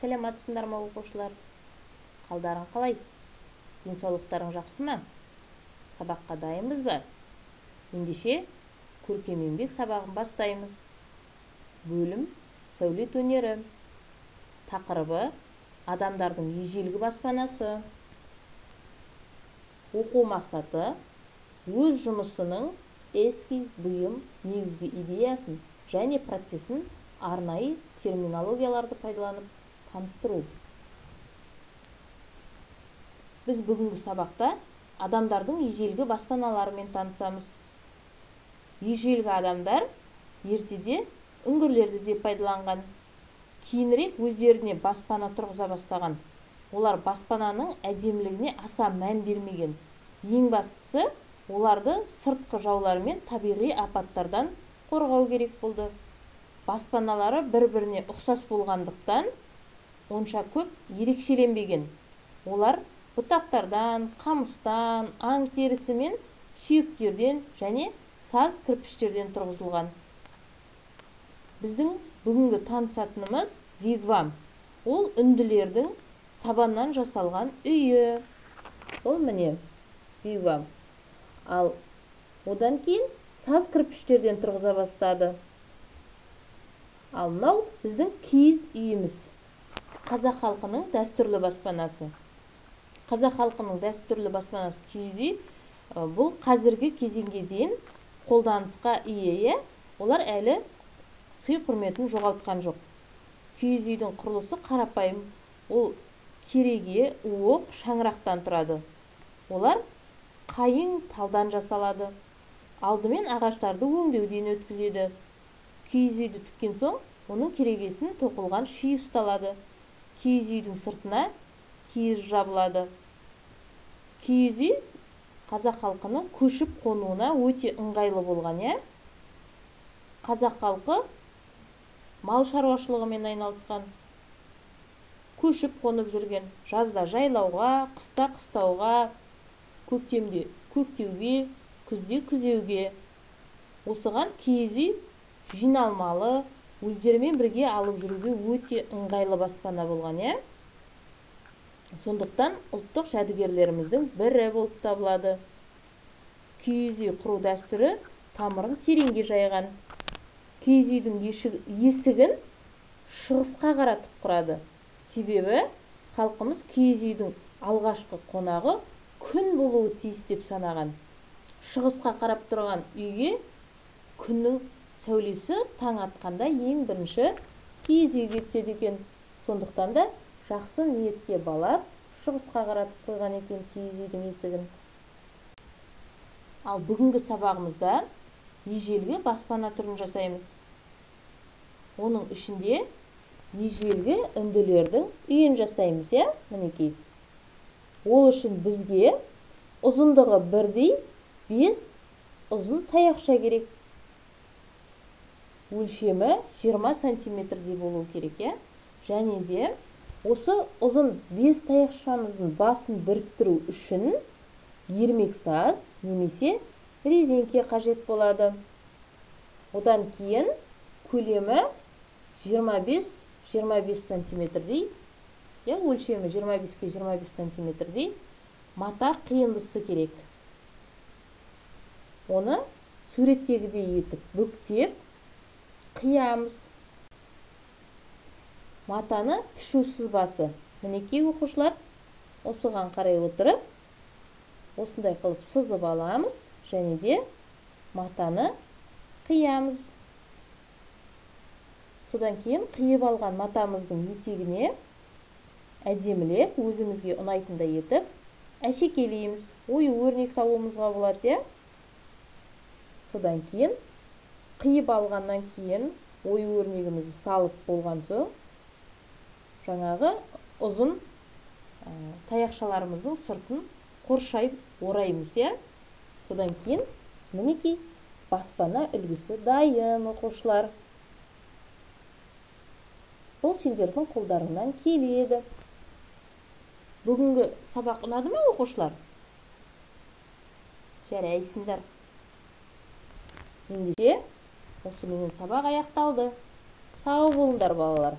Сәлематсыңдар ма оқушылар? Қалдарың қалай? Денсаулықтарың жақсы ма? Сабаққа дайынбыз ба? Ендеше көркем еңбек сабағын бастаймыз. Бөлім сәулет өнері. Тақырыбы адамдардың ежелгі баспанасы. Оқу мақсаты өз жұмысының эскиз бұйым негізгі идеясын және процесін арнайы терминологияларды пайдаланып таныстыру. Біз бүгінгі сабақта адамдардың ежелгі баспаналарымен танысамыз. Ежелгі адамдар ертеде үңгірлерді де пайдаланған. Кейінірек өздеріне баспана тұрғыза бастаған. Олар баспананың әдемілігіне аса мән бермеген. Ең бастысы, оларды сыртқы жаулар мен табиғи апаттардан қорғау керек болды. Баспаналары бір-біріне ұқсас болғандықтан, онша көп ерекшеленбеген. Олар бұтақтардан, қамыстан, аң терісі мен сүйектерден және саз кірпіштерден тұрғызылған. Біздің бүгінгі танысатынымыз вигвам. Ол үнділердің сабаннан жасалған үйі. Ол міне вигвам. Ал одан кейін саз кірпіштерден тұрғыза бастады. Ал мынау біздің киіз үйіміз. Қазақ халқының дәстүрлі баспанасы. Қазақ халқының дәстүрлі баспанасы киіз үй. Бұл қазіргі кезеңге дейін қолданысқа ие. Олар әлі сый құрметін жоғалтқан жоқ. Киіз үйдің құрылысы қарапайым. Ол кереге, уық, шаңырақтан тұрады. Олар қайың талдан жасалады. Алдымен ағаштарды өңдеуден өткізеді. Киіз үйді тіккен соң, оның керегесін тоқылған ши ұсталады. Киіз үйдің сыртына киіз жабылады. Киіз үй қазақ халқының көшіп қонуына өте ыңғайлы болған. Қазақ халқы мал шаруашылығымен айналысқан. Көшіп қонып жүрген. Жазда жайлауға, қыста қыстауға, көктемде көктеуге, күзде күзеуге. Осыған киіз үй жиналмалы, өздерімен бірге алып жүруге өте ыңғайлы баспана болған. Сондықтан ұлттық жәдігерлеріміздің бірі болып табылады. Киіз үй құру дәстүрі тамырын тереңге жайған. Киіз үйдің есігін шығысқа қаратып құрады. Себебі халқымыз киіз үйдің алғашқы қонағы күн болуы тиіс деп санаған. Шығысқа қарап тұрған үйге күннің сәулесі таң атқанда ең бірінші киіз үйге түседі екен. Сондықтан да жақсы ниетке балап шығысқа қаратып қойған екен киіз үйдің есігін. Ал бүгінгі сабағымызда ежелгі баспана түрін жасаймыз. Оның ішінде ежелгі үнділердің үйін жасаймыз. Мінекей. Ол үшін бізге ұзындығы бірдей 5 ұзын таяқша керек. Өлшемі 20 сантиметрдей болу керек. Және де осы ұзын 5 таяқшамыздың басын біріктіру үшін ермек саз немесе резеңке қажет болады. Одан кейін көлемі 25 сантиметрдей, өлшемі 25-ке 25 сантиметрдей мата қиындысы керек. Оны суреттегідей етіп бүктеп қиямыз. Матаны пішу сызбасы. Мінекей оқушылар, осыған қарай отырып, осындай қылып сызып аламыз және де матаны қиямыз. Содан кейін қиып алған матамыздың етегіне әдемілеп, өзімізге ұнайтындай етіп, әшекейлейміз. Ою-өрнек салуымызға болады. Содан кейін қиып алғаннан кейін ою-өрнегімізді салып болған соң, жаңағы ұзын таяқшаларымыздың сыртын қоршай ораймыз. Содан кейін мінекей баспана үлгісі дайын оқушылар. Бұл сендердің қолдарыңнан келеді. Бүгінгі сабақ ұнады ма оқушылар? Жарайсыңдар. Ендеше осымен сабақ аяқталды. Сау болыңдар балалар.